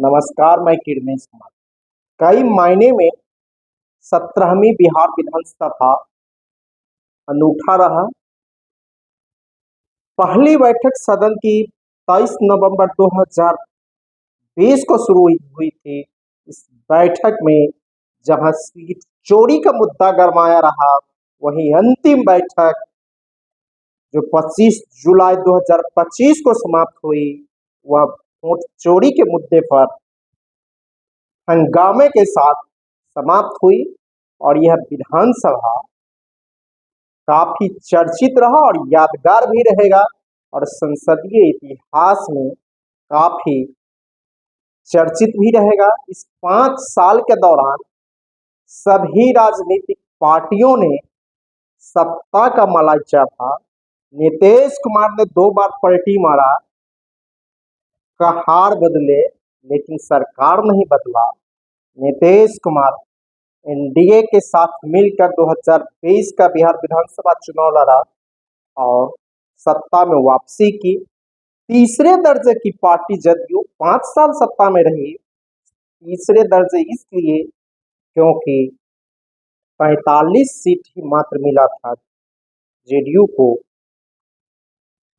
नमस्कार, मैं किरणेश कुमार। कई मायने में 17वीं बिहार विधानसभा अनूठा रहा। पहली बैठक सदन की 23 नवंबर 2020 को शुरू हुई थी। इस बैठक में जहां सीट चोरी का मुद्दा गरमाया रहा, वहीं अंतिम बैठक जो 25 जुलाई 2025 को समाप्त हुई, वह वोट चोरी के मुद्दे पर हंगामे के साथ समाप्त हुई। और यह विधानसभा काफी चर्चित रहा और यादगार भी रहेगा और संसदीय इतिहास में काफी चर्चित भी रहेगा। इस 5 साल के दौरान सभी राजनीतिक पार्टियों ने सत्ता का माला चाहा। नीतीश कुमार ने 2 बार पलटी मारा, कहार बदले, लेकिन सरकार नहीं बदला। नीतीश कुमार एनडीए के साथ मिलकर 2023 का बिहार विधानसभा चुनाव लड़ा और सत्ता में वापसी की। तीसरे दर्जे की पार्टी जदयू 5 साल सत्ता में रही। तीसरे दर्जे इसलिए क्योंकि 45 सीट ही मात्र मिला था जेडीयू को।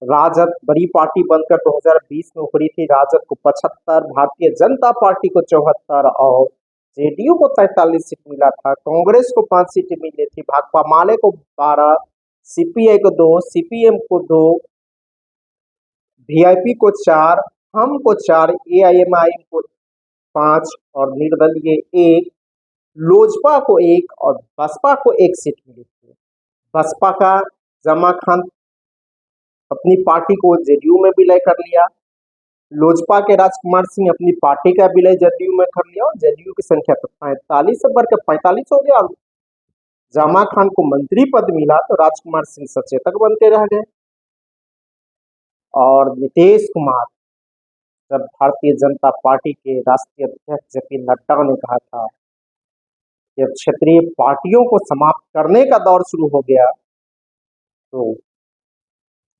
राजद बड़ी पार्टी बनकर 2020 में उभरी थी। राजद को 75, भारतीय जनता पार्टी को 74 और जेडीयू को 43 सीट मिला था। कांग्रेस को 5 सीटें मिली थी, भाकपा माले को 12, सीपीआई को 2, सीपीएम को 2, वीआईपी को 4, हम को 4, एआईएमआईएम को 5 और निर्दलीय 1, लोजपा को 1 और बसपा को 1 सीट मिली थी। बसपा का जमा खान अपनी पार्टी को जेडीयू में विलय कर लिया। लोजपा के राजकुमार सिंह अपनी पार्टी का विलय जदयू में कर लिया और जदयू की संख्या तो 45 से बढ़कर 45 हो गया। जमा खान को मंत्री पद मिला तो राजकुमार सिंह सचेतक बनते रह गए। और नीतीश कुमार, जब भारतीय जनता पार्टी के राष्ट्रीय अध्यक्ष जेपी नड्डा ने कहा था कि क्षेत्रीय पार्टियों को समाप्त करने का दौर शुरू हो गया, तो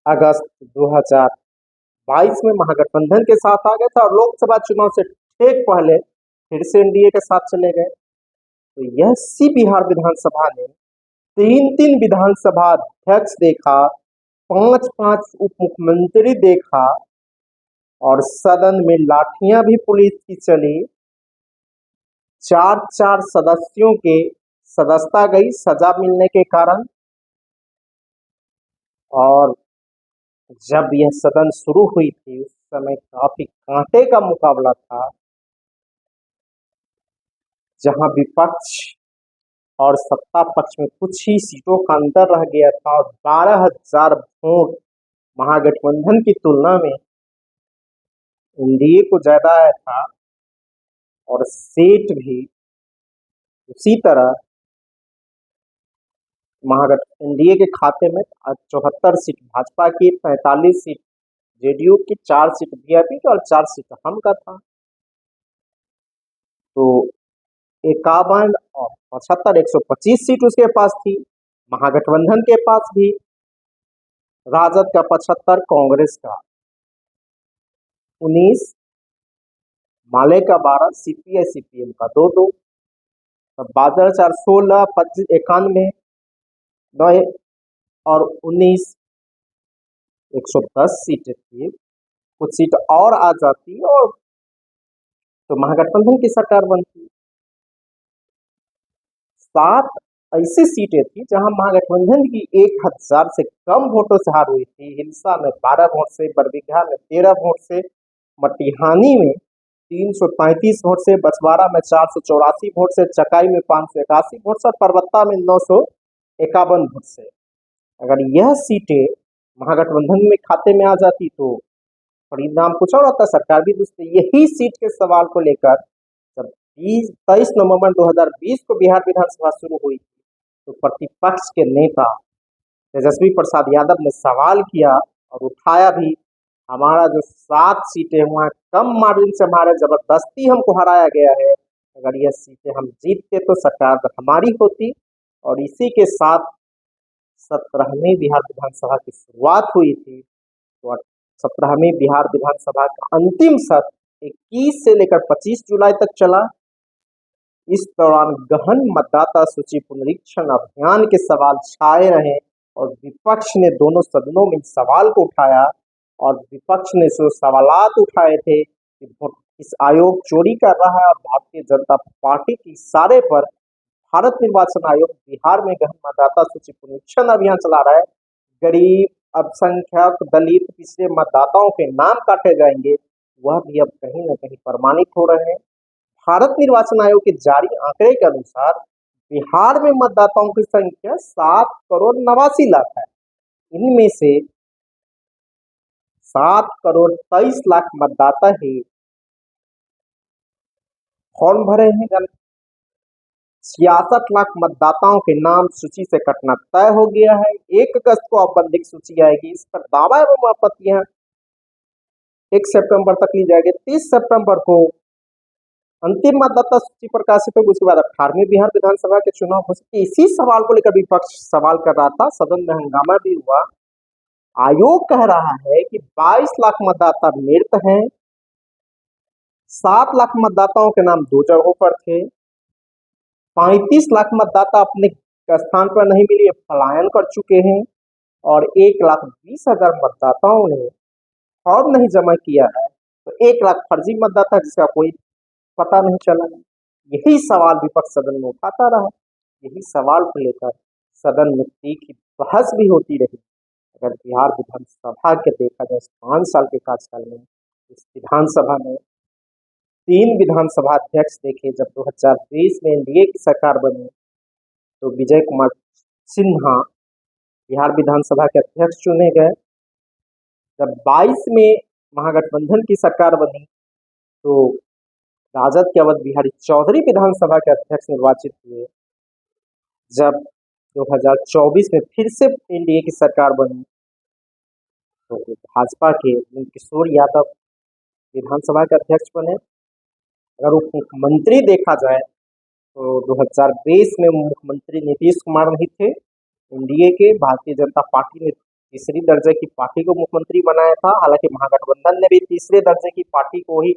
अगस्त 2022 में महागठबंधन के साथ आ गए थे और लोकसभा चुनाव से ठीक पहले फिर से एनडीए के साथ चले गए। तो यह सी बिहार विधानसभा ने 3 विधानसभा अध्यक्ष देखा, 5 उप मुख्यमंत्री देखा और सदन में लाठियां भी पुलिस की चली। 4 सदस्यों के सदस्यता गई सजा मिलने के कारण। और जब यह सदन शुरू हुई थी, उस समय काफी कांटे का मुकाबला था, जहां विपक्ष और सत्ता पक्ष में कुछ ही सीटों का अंतर रह गया था और 12,000 वोट महागठबंधन की तुलना में एनडीए को ज्यादा आया था। और सीट भी उसी तरह एनडीए के खाते में 74 सीट भाजपा की, 45 सीट जेडीयू की, 4 सीट वीआईपी की और 4 सीट हम का था। तो 51 और 75, 125 सीट उसके पास थी। महागठबंधन के पास भी राजद का 75, कांग्रेस का 19, माले का 12, सीपीआई सीपीएम का 2-2, 12, 4, 16, 25, 91, 9 और 19, 110 सीटें थी। कुछ सीट और आ जाती और तो महागठबंधन की सरकार बनती। 7 ऐसी सीटें थी जहां महागठबंधन की 1000 से कम वोटों से हार हुई थी। हिलसा में 12 वोट से, बरबीघा में 13 वोट से, मटिहानी में 333 वोट से, बछवाड़ा में 484 वोट से, चकाई में 581 वोट से और परबत्ता में 951 वोट से। अगर यह सीटें महागठबंधन में खाते में आ जाती तो परिणाम कुछ और होता, सरकार भी दूसरी। यही सीट के सवाल को लेकर जब 23 नवंबर 2020 को बिहार विधानसभा शुरू हुई थी, तो प्रतिपक्ष के नेता तेजस्वी प्रसाद यादव ने सवाल किया और उठाया भी, हमारा जो 7 सीटें वहाँ कम मार्जिन से हमारे जबरदस्ती हमको हराया गया है। अगर यह सीटें हम जीतते तो सरकार हमारी होती। और इसी के साथ 17वीं बिहार विधानसभा की शुरुआत हुई थी। तो 17वीं बिहार विधानसभा का अंतिम सत्र 21 से लेकर 25 जुलाई तक चला। इस दौरान गहन मतदाता सूची पुनरीक्षण अभियान के सवाल छाए रहे और विपक्ष ने दोनों सदनों में इस सवाल को उठाया और विपक्ष ने जो सवालात उठाए थे कि इस आयोग चोरी कर रहा है और भारतीय जनता पार्टी की इशारे पर भारत निर्वाचन आयोग बिहार में गहन मतदाता सूची पुनरीक्षण अभियान चला रहा है। गरीब, अल्पसंख्यक, दलित, पिछड़े मतदाताओं के नाम काटे जाएंगे, वह भी अब कहीं न कहीं प्रमाणित हो रहे हैं। भारत निर्वाचन आयोग के जारी आंकड़े के अनुसार बिहार में मतदाताओं की संख्या 7,89,00,000 है। इनमें से 7,23,00,000 मतदाता ही फॉर्म भरे हैं। 66 लाख मतदाताओं के नाम सूची से कटना तय हो गया है। 1 अगस्त को औपबंधिक सूची आएगी। इस पर दावा एवं आपत्तियां 1 सितंबर तक ली जाएगी। 30 सितंबर को अंतिम मतदाता सूची प्रकाशित होगी। उसके बाद 18वीं बिहार विधानसभा के चुनाव हो सकते। इसी सवाल को लेकर विपक्ष सवाल कर रहा था, सदन में हंगामा भी हुआ। आयोग कह रहा है कि 22 लाख मतदाता मृत हैं, 7 लाख मतदाताओं के नाम 2 जगहों पर थे, 35 लाख मतदाता अपने स्थान पर नहीं मिले, पलायन कर चुके हैं और 1,20,000 मतदाताओं ने फॉर्म नहीं जमा किया है। तो 1 लाख फर्जी मतदाता जिसका कोई पता नहीं चला। यही सवाल विपक्ष सदन में उठाता रहा। यही सवाल को लेकर सदन में तीखी बहस भी होती रही। अगर बिहार विधानसभा के देखा जाए 5 साल के कार्यकाल में, इस विधानसभा में 3 विधानसभा अध्यक्ष देखे। जब 2020 में एनडीए की सरकार बनी तो विजय कुमार सिन्हा बिहार विधानसभा के अध्यक्ष चुने गए। जब 22 में महागठबंधन की सरकार बनी तो राजद के अवध बिहारी चौधरी विधानसभा के अध्यक्ष निर्वाचित हुए। जब 2024 में फिर से एनडीए की सरकार बनी तो भाजपा के किशोर यादव विधानसभा के अध्यक्ष बने। अगर उप मुख्यमंत्री देखा जाए तो 2020 में मुख्यमंत्री नीतीश कुमार नहीं थे। एनडीए के भारतीय जनता पार्टी ने तीसरी दर्जे की पार्टी को मुख्यमंत्री बनाया था। हालांकि महागठबंधन ने भी तीसरे दर्जे की पार्टी को ही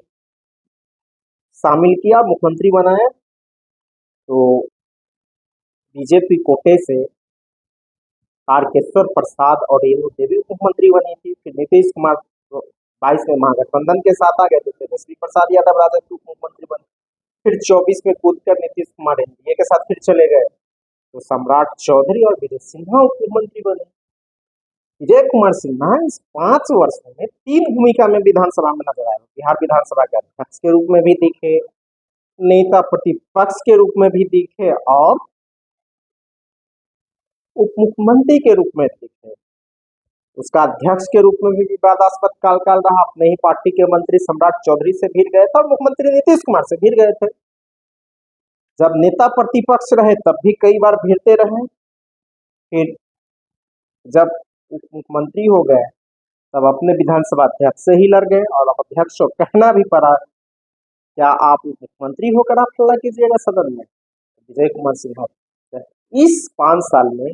शामिल किया, मुख्यमंत्री बनाया। तो बीजेपी कोटे से तारकेश्वर प्रसाद और रेणु देवी मुख्यमंत्री बनी थी। फिर नीतीश कुमार 22 में महागठबंधन के साथ आ गए तो तेजस्वी प्रसाद यादव राजद के मुख्यमंत्री बने। फिर 24 में कूदकर नीतीश कुमार एनडीए के साथ फिर चले गए तो सम्राट चौधरी और विजय सिन्हा मुख्यमंत्री बने। विजय कुमार सिन्हा इस 5 वर्षों में 3 भूमिका में विधानसभा में नजर आए। बिहार विधानसभा के अध्यक्ष के रूप में भी दिखे, नेता प्रतिपक्ष के रूप में भी दिखे और उप मुख्यमंत्री के रूप में दिखे। उसका अध्यक्ष के रूप में भी विवादास्पद काल रहा। अपने ही पार्टी के मंत्री सम्राट चौधरी से भिड़ गए थे और मुख्यमंत्री नीतीश कुमार से भिड़ गए थे। जब नेता प्रतिपक्ष रहे तब भी कई बार भिड़ते रहे। फिर जब उप मुख्यमंत्री हो गए तब अपने विधानसभा अध्यक्ष से ही लड़ गए और अब अध्यक्ष को कहना भी पड़ा, क्या आप उप मुख्यमंत्री होकर आप हल्ला कीजिएगा सदन में। विजय कुमार सिन्हा इस 5 साल में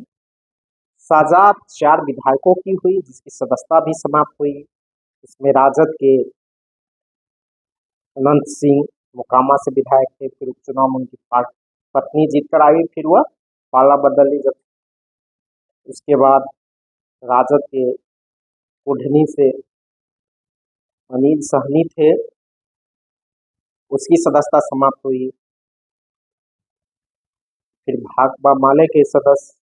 सजा 4 विधायकों की हुई, जिसकी सदस्यता भी समाप्त हुई। इसमें राजद के अनंत सिंह मोकामा से विधायक थे। फिर उपचुनाव में उनकी पत्नी जीत कर आई, फिर वह पाला बदली। जब उसके बाद राजद के कोढ़नी से अनिल सहनी थे, उसकी सदस्यता समाप्त हुई। फिर भाकपा माले के सदस्य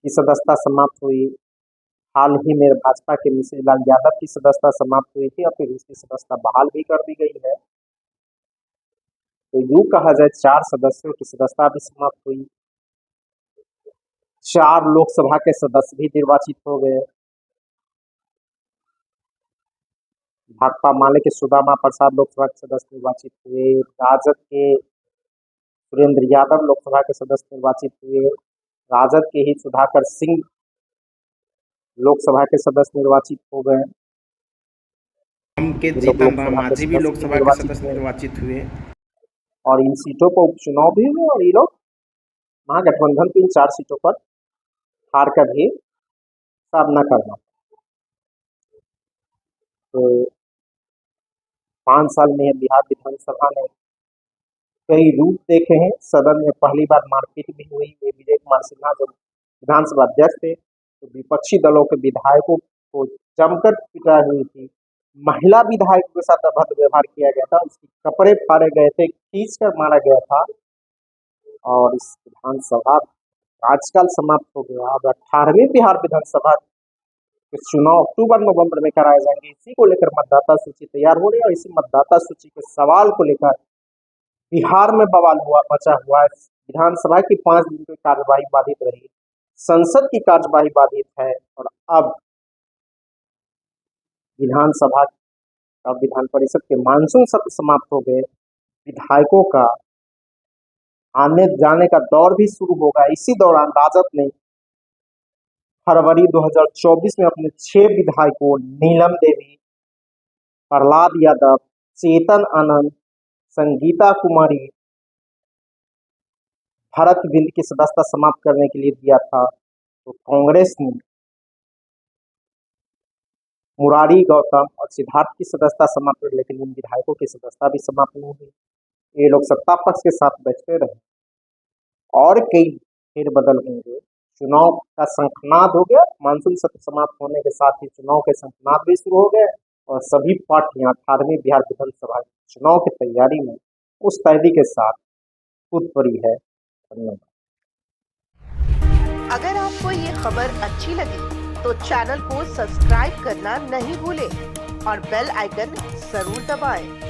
की सदस्यता समाप्त हुई। हाल ही में भाजपा के मिश्री लाल यादव की सदस्यता समाप्त हुई थी और फिर उसकी सदस्यता बहाल भी कर दी गई है। तो यूं कहा जाए 4 सदस्यों की सदस्यता भी समाप्त हुई। 4 लोकसभा के सदस्य भी निर्वाचित हो गए। भाकपा माले के सुदामा प्रसाद लोकसभा के सदस्य निर्वाचित हुए। राजद के सुरेंद्र यादव लोकसभा के सदस्य निर्वाचित हुए। राजद के ही सुधाकर सिंह लोकसभा के सदस्य निर्वाचित हो गए। के जीतन राम मांझी भी लोकसभा के सदस्य निर्वाचित हुए और इन सीटों पर उपचुनाव भी हुए और ये लोग महागठबंधन की इन 4 सीटों पर हार का भी सामना करना। तो 5 साल में बिहार विधानसभा ने कई रूप देखे हैं। सदन में पहली बार मारपीट भी हुई। विजय कुमार सिन्हा जब विधानसभा अध्यक्ष थे तो विपक्षी दलों के विधायकों को जमकर पिटाई हुई थी। महिला विधायकों के साथ अभद्र व्यवहार किया गया था, उसके कपड़े फाड़े गए थे, खींच कर मारा गया था। और इस विधानसभा आजकल समाप्त हो गया। अब 18वीं बिहार विधानसभा के चुनाव अक्टूबर नवंबर में कराए जाएंगे। इसी को लेकर मतदाता सूची तैयार हो रही है और इसी मतदाता सूची के सवाल को लेकर बिहार में बवाल मचा हुआ है। विधानसभा की 5 दिन की कार्यवाही बाधित रही, संसद की कार्यवाही बाधित है और अब विधानसभा का विधान परिषद के मानसून सत्र समाप्त हो गए। विधायकों का आने जाने का दौर भी शुरू होगा। इसी दौरान राजद ने फरवरी 2024 में अपने 6 विधायकों नीलम देवी, प्रहलाद यादव, चेतन आनंद, संगीता कुमारी, भरत बिंद की सदस्यता समाप्त करने के लिए दिया था। तो कांग्रेस ने मुरारी गौतम और सिद्धार्थ की सदस्यता समाप्त कर, लेकिन इन विधायकों की सदस्यता भी समाप्त नहीं हुई। ये लोग सत्ता पक्ष के साथ बैठते रहे और कई फेरबदल होंगे। चुनाव का शंखनाद हो गया। मानसून सत्र समाप्त होने के साथ ही चुनाव के शंखनाद भी शुरू हो गए और सभी पार्टियां 18वीं बिहार विधानसभा चुनाव की तैयारी में मुस्तैदी के साथ कूद पड़ी है। धन्यवाद। अगर आपको ये खबर अच्छी लगी तो चैनल को सब्सक्राइब करना नहीं भूलें और बेल आइकन जरूर दबाएं।